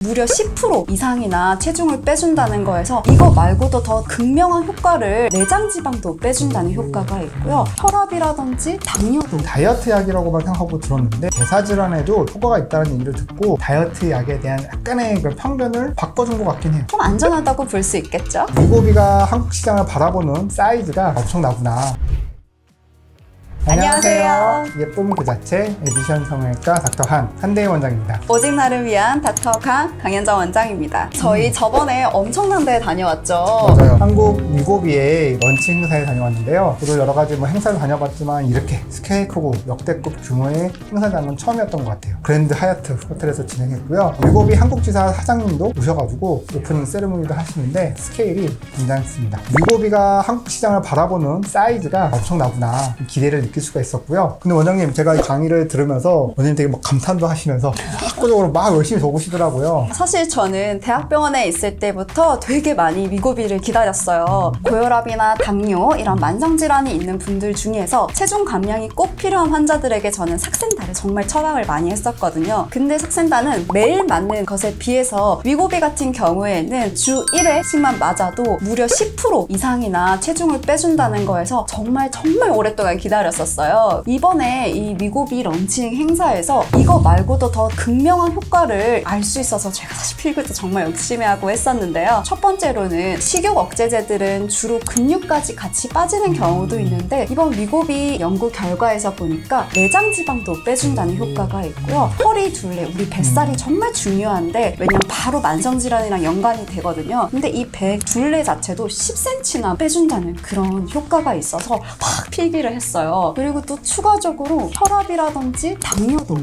무려 10% 이상이나 체중을 빼준다는 거에서 이거 말고도 더 극명한 효과를 내장 지방도 빼준다는 효과가 있고요. 혈압이라든지 당뇨도 다이어트 약이라고만 생각하고 들었는데 대사질환에도 효과가 있다는 얘기를 듣고 다이어트 약에 대한 약간의 그 편견을 바꿔준 것 같긴 해요. 좀 안전하다고 볼 수 있겠죠? 위고비가 한국 시장을 바라보는 사이즈가 엄청나구나. 안녕하세요. 예쁨 그 자체 에디션 성형외과 닥터 한대희 원장입니다. 오직 나를 위한 닥터 강현정 원장입니다. 저희 저번에 엄청난 데 다녀왔죠. 맞아요. 한국 위고비의 런치 행사에 다녀왔는데요. 저도 여러 가지 행사를 다녀봤지만 이렇게 스케일 크고 역대급 규모의 행사장은 처음이었던 것 같아요. 그랜드 하얏트 호텔에서 진행했고요. 위고비 한국지사 사장님도 오셔가지고 오프닝 세리머니도 하시는데 스케일이 굉장했습니다. 위고비가 한국 시장을 바라보는 사이즈가 엄청나구나 기대를 느낄 수가 있었고요. 근데 원장님, 제가 이 강의를 들으면서 원장님 되게 감탄도 하시면서 학구적으로 막 열심히 적으시더라고요. 사실 저는 대학병원에 있을 때부터 되게 많이 위고비를 기다렸어요. 고혈압이나 당뇨 이런 만성질환이 있는 분들 중에서 체중 감량이 꼭 필요한 환자들에게 저는 삭센다를 정말 처방을 많이 했었거든요. 근데 삭센다는 매일 맞는 것에 비해서 위고비 같은 경우에는 주 1회씩만 맞아도 무려 10% 이상이나 체중을 빼준다는 거에서 정말 오랫동안 기다렸었어요. 이번에 이 위고비 런칭 행사에서 이거 말고도 더 극명한 효과를 알 수 있어서 제가 사실 필기도 정말 열심히 하고 했었는데요. 첫 번째로는 식욕 억제제들은 주로 근육까지 같이 빠지는 경우도 있는데 이번 위고비 연구 결과에서 보니까 내장 지방도 빼준다는 효과가 있고요. 허리 둘레, 우리 뱃살이 정말 중요한데 왜냐면 바로 만성질환이랑 연관이 되거든요. 근데 이 배 둘레 자체도 10cm나 빼준다는 그런 효과가 있어서 막 필기를 했어요. 그리고 또 추가적으로 혈압이라든지 당뇨도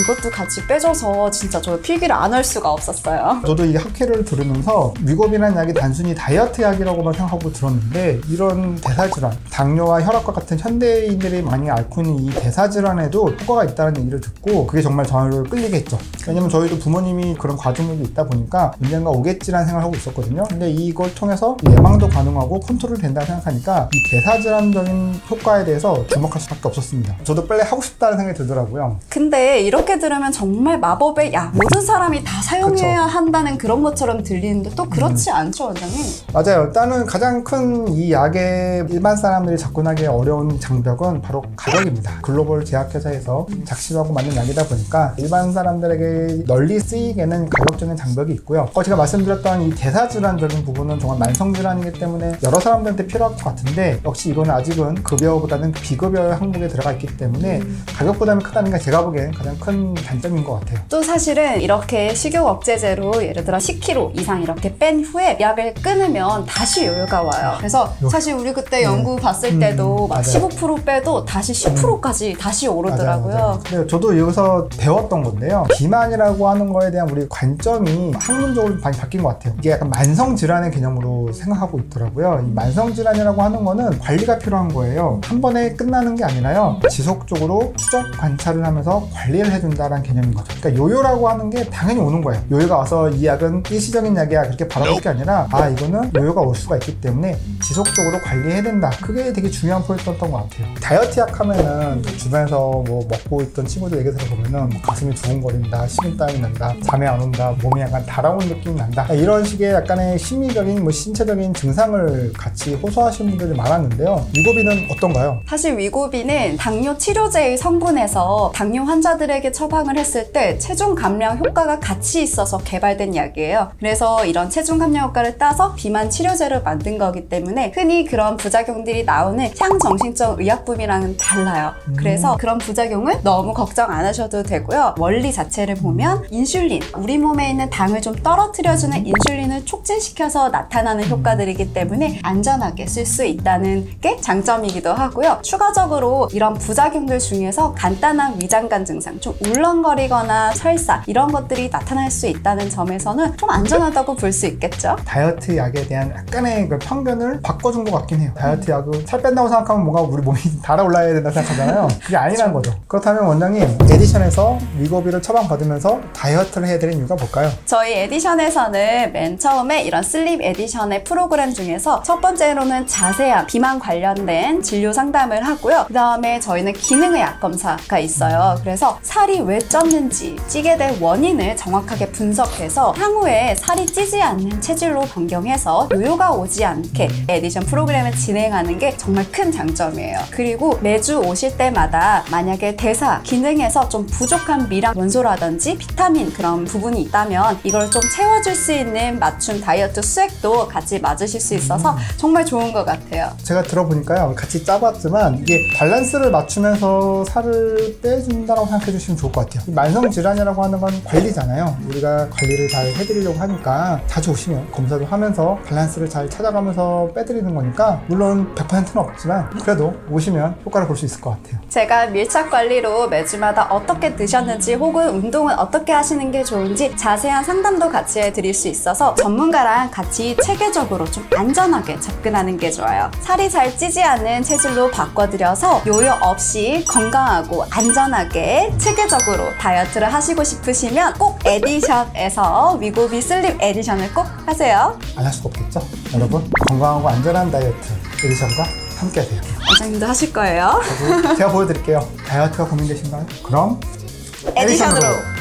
이것도 같이 빼줘서 진짜 저 필기를 안 할 수가 없었어요. 저도 이 학회를 들으면서 위고비라는 약이 단순히 다이어트 약이라고만 생각하고 들었는데 이런 대사질환, 당뇨와 혈압과 같은 현대인들이 많이 앓고 있는 이 대사질환에도 효과가 있다는 얘기를 듣고 그게 정말 저를 끌리게 했죠. 왜냐면 저희도 부모님이 그런 과중력이 있다 보니까 언젠가 오겠지라는 생각을 하고 있었거든요. 근데 이걸 통해서 예방도 가능하고 컨트롤 된다고 생각하니까 이 대사질환적인 효과에 대해서 주목할 수밖에 없었습니다. 저도 빨리 하고 싶다는 생각이 들더라고요. 근데 이렇게 들으면 정말 마법의 약, 모든 사람이 다 사용해야 한다는 그런 것처럼 들리는데 또 그렇지 않죠, 원장님? 맞아요. 일단은 가장 큰 이 약에 일반 사람들이 접근하기 어려운 장벽은 바로 가격입니다. 글로벌 제약회사에서 작심하고 만든 약이다 보니까 일반 사람들에게 널리 쓰이기에는 가격적인 장벽이 있고요. 제가 말씀드렸던 이 대사질환적인 부분은 정말 만성질환이기 때문에 여러 사람들한테 필요할 것 같은데 역시 이거는 아직은 급여보다는 비급여의 항목에 들어가 있기 때문에 가격 부담이 크다는 게 제가 보기엔 가장 큰 단점인 것 같아요. 또 사실은 이렇게 식욕 억제제로 예를 들어 10kg 이상 이렇게 뺀 후에 약을 끊으면 다시 요요가 와요. 그래서 사실 우리 그때 연구 봤을 때도 막 15% 빼도 다시 10%까지 다시 오르더라고요. 맞아요. 네, 저도 여기서 배웠던 건데요. 비만이라고 하는 거에 대한 우리 관점이 학문적으로 많이 바뀐 것 같아요. 이게 약간 만성질환의 개념으로 생각하고 있더라고요. 이 만성질환이라고 하는 거는 관리가 필요한 거예요. 한 번에 끝나는 게 아니라요. 지속적으로 추적 관찰을 하면서 관리를 해준다는 개념인 거죠. 그러니까 요요라고 하는 게 당연히 오는 거예요. 요요가 와서 이 약은 일시적인 약이야 그렇게 바라볼 게 아니라 이거는 요요가 올 수가 있기 때문에 지속적으로 관리해야 된다. 그게 되게 중요한 포인트였던 것 같아요. 다이어트 약 하면은 주변에서 먹고 있던 친구들 얘기 들어보면은 가슴이 두근거린다, 식은땀이 난다, 잠이 안 온다, 몸이 약간 달아온 느낌이 난다, 이런 식의 약간의 심리적인 신체적인 증상을 같이 호소하시는 분들이 많았는데요. 위고비는 어떤가요? 사실 위고비는 당뇨 치료제의 성분에서 당뇨 환자들에게 처방을 했을 때 체중 감량 효과가 같이 있어서 개발된 약이에요. 그래서 이런 체중 감량 효과를 따서 비만 치료제를 만든 거기 때문에 흔히 그런 부작용들이 나오는 향정신적 의약품이랑은 달라요. 그래서 그런 부작용을 너무 걱정 안 하셔도 되고요. 원리 자체를 보면 인슐린, 우리 몸에 있는 당을 좀 떨어뜨려주는 인슐린을 촉진시켜서 나타나는 효과들이기 때문에 안전하게 쓸 수 있다는 게 장점이기도 하고요. 추가적으로 이런 부작용들 중에서 간단한 위장관 증상, 좀 울렁거리거나 설사 이런 것들이 나타날 수 있다는 점에서는 좀 안전하다고 볼 수 있겠죠? 다이어트 약에 대한 약간의 그 편견을 바꿔준 것 같긴 해요. 다이어트 약은 살 뺀다고 생각하면 뭔가 우리 몸이 달아올라야 된다 생각하잖아요. 그게 아니란 거죠. 그렇다면 원장님, 에디션에서 위고비를 처방받으면서 다이어트를 해야 되는 이유가 뭘까요? 저희 에디션에서는 맨 처음에 이런 슬립 에디션의 프로그램 중에서 첫 번째로는 자세한 비만 관련된 진료 상담을 하고요. 있고요. 그 다음에 저희는 기능의 약 검사가 있어요. 그래서 살이 왜 쪘는지, 찌게 된 원인을 정확하게 분석해서 향후에 살이 찌지 않는 체질로 변경해서 요요가 오지 않게 에디션 프로그램을 진행하는 게 정말 큰 장점이에요. 그리고 매주 오실 때마다 만약에 대사 기능에서 좀 부족한 미량 원소라든지 비타민 그런 부분이 있다면 이걸 좀 채워줄 수 있는 맞춤 다이어트 수액도 같이 맞으실 수 있어서 정말 좋은 것 같아요. 제가 들어보니까요, 같이 짜봤지만 이게 밸런스를 맞추면서 살을 빼준다고 생각해 주시면 좋을 것 같아요. 이 만성질환이라고 하는 건 관리잖아요. 우리가 관리를 잘 해드리려고 하니까 자주 오시면 검사도 하면서 밸런스를 잘 찾아가면서 빼드리는 거니까, 물론 100%는 없지만 그래도 오시면 효과를 볼 수 있을 것 같아요. 제가 밀착 관리로 매주마다 어떻게 드셨는지 혹은 운동은 어떻게 하시는 게 좋은지 자세한 상담도 같이 해드릴 수 있어서 전문가랑 같이 체계적으로 좀 안전하게 접근하는 게 좋아요. 살이 잘 찌지 않는 체질로 바꿔드려서 요요 없이 건강하고 안전하게 체계적으로 다이어트를 하시고 싶으시면 꼭 에디션에서 위고비 슬림 에디션을 꼭 하세요. 안 할 수가 없겠죠? 여러분, 건강하고 안전한 다이어트 에디션과 함께 하세요. 원장님도 하실 거예요? 제가 보여드릴게요. 다이어트가 고민되신가요? 그럼 에디션으로.